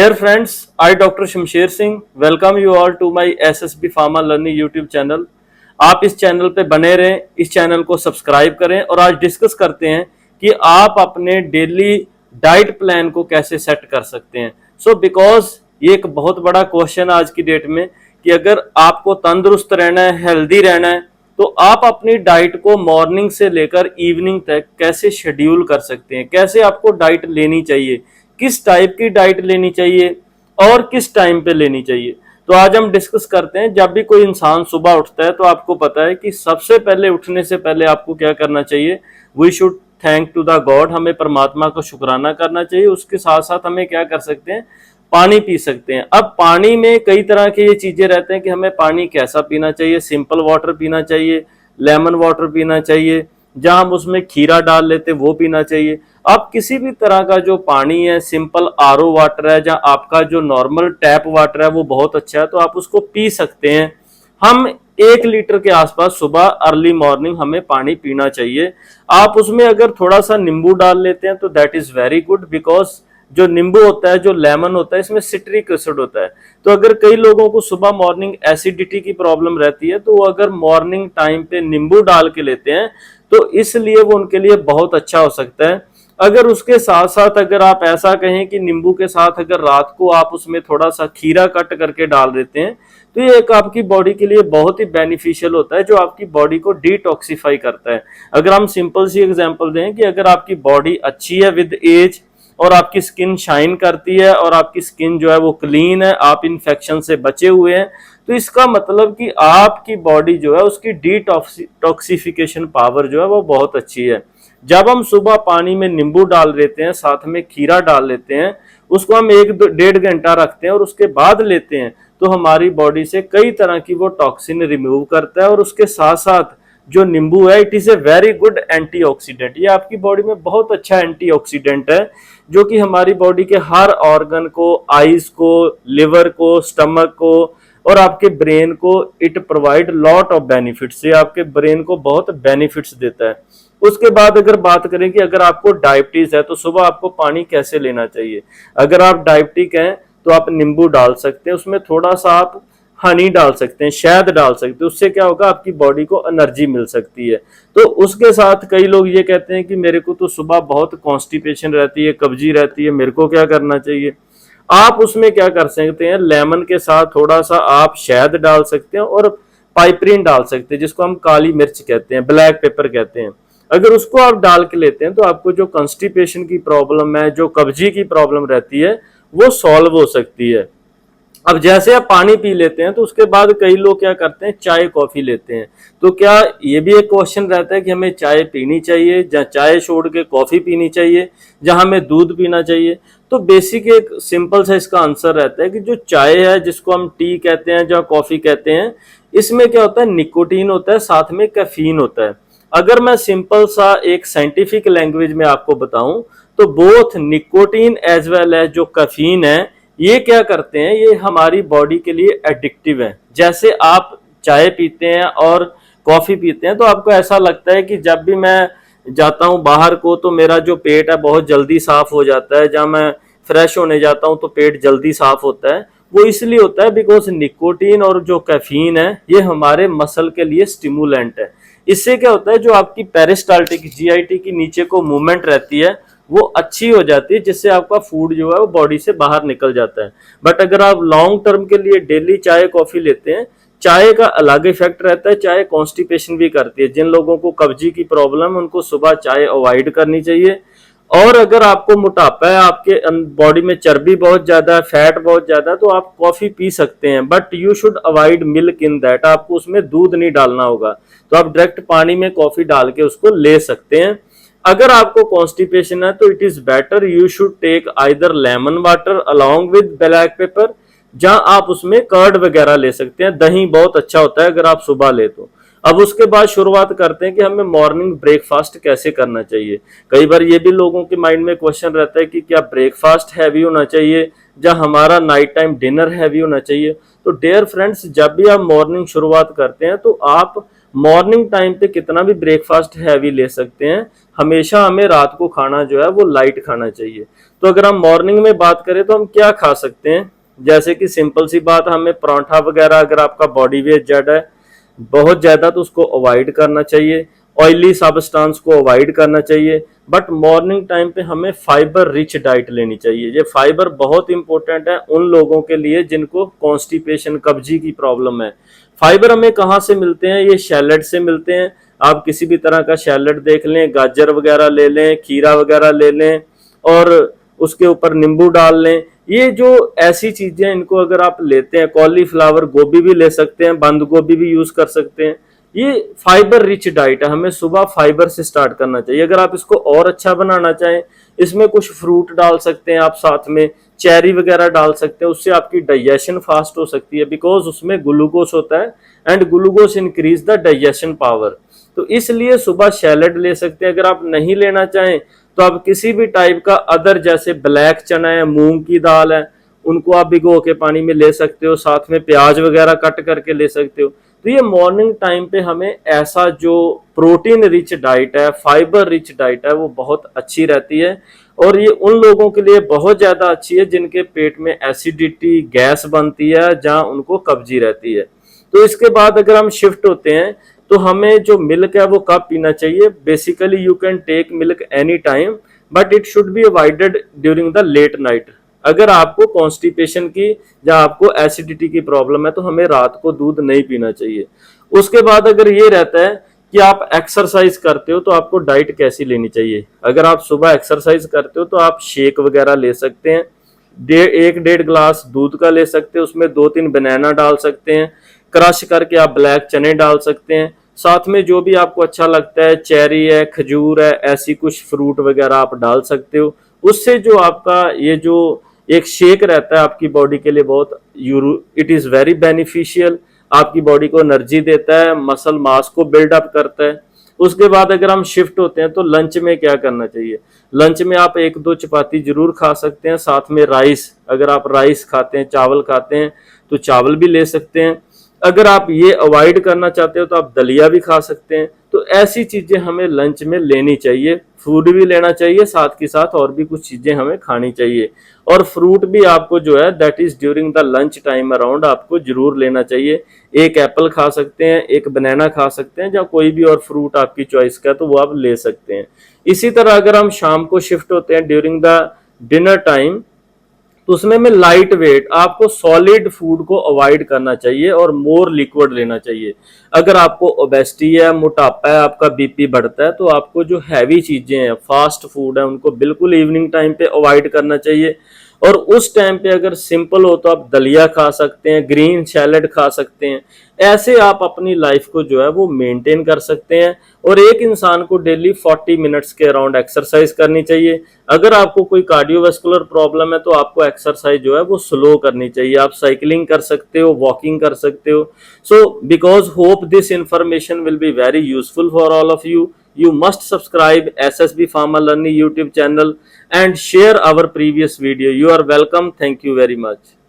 Dear friends, I Dr. Shamsher Singh welcome you all to my SSB Pharma Learning YouTube channel. आप इस channel पे बने रहें, इस चैनल को सब्सक्राइब करें और आज डिस्कस करते हैं कि आप अपने डेली डाइट प्लान को कैसे सेट कर सकते हैं। बिकॉज ये एक बहुत बड़ा क्वेश्चन आज की डेट में कि अगर आपको तंदुरुस्त रहना है, हेल्दी रहना है, तो आप अपनी डाइट को मॉर्निंग से लेकर इवनिंग तक कैसे शेड्यूल कर सकते हैं, कैसे आपको डाइट लेनी चाहिए, किस टाइप की डाइट लेनी चाहिए और किस टाइम पे लेनी चाहिए। तो आज हम डिस्कस करते हैं। जब भी कोई इंसान सुबह उठता है तो आपको पता है कि सबसे पहले उठने से पहले आपको क्या करना चाहिए। We should thank to the God, हमें परमात्मा का शुक्राना करना चाहिए। उसके साथ साथ हमें क्या कर सकते हैं, पानी पी सकते हैं। अब पानी में कई तरह के ये चीजें रहते हैं कि हमें पानी कैसा पीना चाहिए। सिंपल वाटर पीना चाहिए, लेमन वाटर पीना चाहिए, जहां हम उसमें खीरा डाल लेते वो पीना चाहिए। आप किसी भी तरह का जो पानी है, सिंपल आरओ वाटर है, जहां आपका जो नॉर्मल टैप वाटर है वो बहुत अच्छा है, तो आप उसको पी सकते हैं। हम 1 लीटर के आसपास सुबह अर्ली मॉर्निंग हमें पानी पीना चाहिए। आप उसमें अगर थोड़ा सा नींबू डाल लेते हैं तो that is very good, because जो नींबू होता है, जो लेमन होता है, इसमें सिट्रिक एसिड होता है। तो अगर कई लोगों को सुबह मॉर्निंग एसिडिटी की प्रॉब्लम रहती है तो वो अगर मॉर्निंग टाइम पे नींबू डाल के लेते हैं तो इसलिए वो उनके लिए बहुत अच्छा हो सकता है। अगर उसके साथ साथ अगर आप ऐसा कहें कि नींबू के साथ अगर रात को आप उसमें थोड़ा सा खीरा कट करके डाल देते हैं तो ये एक आपकी बॉडी के लिए बहुत ही बेनिफिशियल होता है, जो आपकी बॉडी को डिटॉक्सिफाई करता है। अगर हम सिंपल सी एग्जांपल दें कि अगर आपकी बॉडी अच्छी है विद एज और आपकी स्किन शाइन करती है और आपकी स्किन जो है वो क्लीन है, आप इन्फेक्शन से बचे हुए हैं, तो इसका मतलब कि आपकी बॉडी जो है उसकी डिटॉक्सिफिकेशन पावर जो है वो बहुत अच्छी है। जब हम सुबह पानी में नींबू डाल देते हैं, साथ में खीरा डाल लेते हैं, उसको हम 1-1.5 घंटा रखते हैं और उसके बाद लेते हैं, तो हमारी बॉडी से कई तरह की वो टॉक्सिन रिमूव करता है। और उसके साथ साथ जो नींबू है, it is a very good antioxidant. ये आपकी बॉडी में बहुत अच्छा एंटीऑक्सीडेंट है, जो कि हमारी बॉडी के हर ऑर्गन को, आईज को, लिवर को, स्टमक को और आपके ब्रेन को it provide lot of benefits. ये आपके ब्रेन को बहुत बेनिफिट्स देता है। उसके बाद अगर बात करें कि अगर आपको डायबिटीज है तो सुबह आपको पानी कैसे लेना चाहिए। अगर आप डायबिटिक हैं तो आप नींबू डाल सकते हैं, उसमें थोड़ा सा आप हनी डाल सकते हैं, शहद डाल सकते हैं। उससे क्या होगा, आपकी बॉडी को एनर्जी मिल सकती है। तो उसके साथ कई लोग ये कहते हैं कि मेरे को तो सुबह बहुत कॉन्स्टिपेशन रहती है, कब्जी रहती है, मेरे को क्या करना चाहिए। आप उसमें क्या कर सकते हैं, लेमन के साथ थोड़ा सा आप शहद डाल सकते हैं और पाइपरीन डाल सकते हैं, जिसको हम काली मिर्च कहते हैं, ब्लैक पेपर कहते हैं। अगर उसको आप डाल के लेते हैं तो आपको जो कॉन्स्टिपेशन की प्रॉब्लम है, जो कब्जी की प्रॉब्लम रहती है, वो सॉल्व हो सकती है। अब जैसे आप पानी पी लेते हैं तो उसके बाद कई लोग क्या करते हैं, चाय कॉफी लेते हैं। तो क्या ये भी एक क्वेश्चन रहता है कि हमें चाय पीनी चाहिए, या चाय छोड़ के कॉफी पीनी चाहिए, जहां हमें दूध पीना चाहिए। तो बेसिक एक सिंपल सा इसका आंसर रहता है कि जो चाय है, जिसको हम टी कहते हैं, जो कॉफी कहते हैं, इसमें क्या होता है, निकोटीन होता है, साथ में कैफीन होता है। अगर मैं सिंपल सा एक साइंटिफिक लैंग्वेज में आपको बताऊं तो both nicotine as well as जो कैफीन है, ये क्या करते हैं, ये हमारी बॉडी के लिए एडिक्टिव है। जैसे आप चाय पीते हैं और कॉफी पीते हैं तो आपको ऐसा लगता है कि जब भी मैं जाता हूं बाहर को तो मेरा जो पेट है बहुत जल्दी साफ हो जाता है, जब मैं फ्रेश होने जाता हूं तो पेट जल्दी साफ होता है। वो इसलिए होता है बिकॉज निकोटीन और जो कैफीन है ये हमारे मसल के लिए स्टिमुलेंट है। इससे क्या होता है, जो आपकी पेरिस्टाल्टिक जीआईटी की नीचे को मूवमेंट रहती है वो अच्छी हो जाती है, जिससे आपका फूड जो है वो बॉडी से बाहर निकल जाता है। बट अगर आप लॉन्ग टर्म के लिए डेली चाय कॉफी लेते हैं, चाय का अलग इफेक्ट रहता है, चाय कॉन्स्टिपेशन भी करती है। जिन लोगों को कब्जी की प्रॉब्लम है उनको सुबह चाय अवॉइड करनी चाहिए। और अगर आपको मोटापा है, आपके बॉडी में चर्बी बहुत ज्यादा है, फैट बहुत ज्यादा है, तो आप कॉफी पी सकते हैं, but you should avoid milk in that. आपको उसमें दूध नहीं डालना होगा, तो आप डायरेक्ट पानी में कॉफी डाल के उसको ले सकते हैं। अगर आपको कॉन्स्टिपेशन है तो it is better you should take either lemon water along with black pepper, जहां आप उसमें कर्ड वगैरह ले सकते हैं। दही बहुत अच्छा होता है अगर आप सुबह ले तो। अब उसके बाद शुरुआत करते हैं कि हमें मॉर्निंग ब्रेकफास्ट कैसे करना चाहिए। कई बार ये भी लोगों के माइंड में क्वेश्चन रहता है कि क्या ब्रेकफास्ट हैवी होना चाहिए या हमारा नाइट टाइम डिनर हैवी होना चाहिए। तो डियर फ्रेंड्स, जब भी आप मॉर्निंग शुरुआत करते हैं तो आप मॉर्निंग टाइम पे कितना भी ब्रेकफास्ट हैवी ले सकते हैं। हमेशा हमें रात को खाना जो है वो लाइट खाना चाहिए। तो अगर हम मॉर्निंग में बात करें तो हम क्या खा सकते हैं, जैसे कि सिंपल सी बात, हमें पराठा वगैरह, अगर आपका बॉडी वेट ज्यादा है बहुत ज्यादा तो उसको अवॉइड करना चाहिए, ऑयली सब्सटेंस को अवॉइड करना चाहिए। बट मॉर्निंग टाइम पे हमें फाइबर रिच डाइट लेनी चाहिए। ये फाइबर बहुत इंपॉर्टेंट है उन लोगों के लिए जिनको कॉन्स्टिपेशन, कब्जी की प्रॉब्लम है। फाइबर हमें कहाँ से मिलते हैं? ये सैलेड से मिलते हैं। आप किसी भी तरह का सैलेड देख लें, गाजर वगैरह ले लें, खीरा वगैरह ले लें और उसके ऊपर नींबू डाल लें। ये जो ऐसी चीजें, इनको अगर आप लेते हैं, कॉलीफ्लावर, गोभी भी ले सकते हैं, बंद गोभी भी यूज कर सकते हैं। ये फाइबर रिच डाइट है, हमें सुबह फाइबर से स्टार्ट करना चाहिए। अगर आप इसको और अच्छा बनाना चाहें, इसमें कुछ फ्रूट डाल सकते हैं आप, साथ में चेरी वगैरह डाल सकते हैं, उससे आपकी डाइजेशन फास्ट हो सकती है, बिकॉज उसमें ग्लूकोज होता है and glucose increase the digestion power. तो इसलिए सुबह सैलेड ले सकते हैं। अगर आप नहीं लेना चाहें तो आप किसी भी टाइप का अदर, जैसे ब्लैक चना है, मूंग की दाल है, उनको आप भिगो के पानी में ले सकते हो, साथ में प्याज वगैरह कट करके ले सकते हो। तो ये मॉर्निंग टाइम पे हमें ऐसा जो प्रोटीन रिच डाइट है, फाइबर रिच डाइट है, वो बहुत अच्छी रहती है। और ये उन लोगों के लिए बहुत ज्यादा अच्छी है जिनके पेट में एसिडिटी, गैस बनती है, जहां उनको कब्जी रहती है। तो इसके बाद अगर हम शिफ्ट होते हैं तो हमें जो मिल्क है वो कब पीना चाहिए? Basically you can take milk any time, but it should be avoided during the late night. अगर आपको कॉन्स्टिपेशन की या आपको एसिडिटी की प्रॉब्लम है तो हमें रात को दूध नहीं पीना चाहिए। उसके बाद अगर ये रहता है कि आप एक्सरसाइज करते हो तो आपको डाइट कैसी लेनी चाहिए? अगर आप सुबह एक्सरसाइज करते हो तो आप शेक वगैरह ले सकते हैं, 1-1.5 ग्लास दूध का ले सकते हैं, उसमें 2-3 बनाना डाल सकते हैं, क्रश करके आप ब्लैक चने डाल सकते हैं, साथ में जो भी आपको अच्छा लगता है, चेरी है, खजूर है, ऐसी कुछ फ्रूट वगैरह आप डाल सकते हो। उससे जो आपका ये जो एक शेक रहता है आपकी बॉडी के लिए बहुत इट इज वेरी बेनिफिशियल, आपकी बॉडी को एनर्जी देता है, मसल मास को बिल्डअप करता है। उसके बाद अगर हम शिफ्ट होते हैं तो लंच में क्या करना चाहिए? लंच में आप 1-2 चपाती जरूर खा सकते हैं, साथ में राइस, अगर आप राइस खाते हैं, चावल खाते हैं तो चावल भी ले सकते हैं। अगर आप ये अवॉइड करना चाहते हो तो आप दलिया भी खा सकते हैं। तो ऐसी चीजें हमें लंच में लेनी चाहिए, फूड भी लेना चाहिए, साथ के साथ और भी कुछ चीजें हमें खानी चाहिए। और फ्रूट भी आपको जो है that is during the lunch time around आपको जरूर लेना चाहिए। 1 एप्पल खा सकते हैं, 1 बनाना खा सकते हैं, या कोई भी और फ्रूट आपकी चॉइस का तो वो आप ले सकते हैं। इसी तरह अगर हम शाम को शिफ्ट होते हैं ड्यूरिंग द डिनर टाइम, तो उसमें में लाइट वेट, आपको सॉलिड फूड को अवॉइड करना चाहिए और मोर लिक्विड लेना चाहिए। अगर आपको ओबेसिटी है, मोटापा है, आपका बीपी बढ़ता है, तो आपको जो हैवी चीजें हैं, फास्ट फूड है, उनको बिल्कुल इवनिंग टाइम पे अवॉइड करना चाहिए। और उस टाइम पे अगर सिंपल हो तो आप दलिया खा सकते हैं, ग्रीन सैलेड खा सकते हैं। ऐसे आप अपनी लाइफ को जो है वो मेंटेन कर सकते हैं। और एक इंसान को डेली 40 मिनट्स के अराउंड एक्सरसाइज करनी चाहिए। अगर आपको कोई कार्डियोवास्कुलर प्रॉब्लम है तो आपको एक्सरसाइज जो है वो स्लो करनी चाहिए। आप साइकिलिंग कर सकते हो, वॉकिंग कर सकते हो। So because hope this information will be very useful for all of you, you must subscribe SSB Pharma Learning YouTube channel and share our previous video. You are welcome. Thank you very much.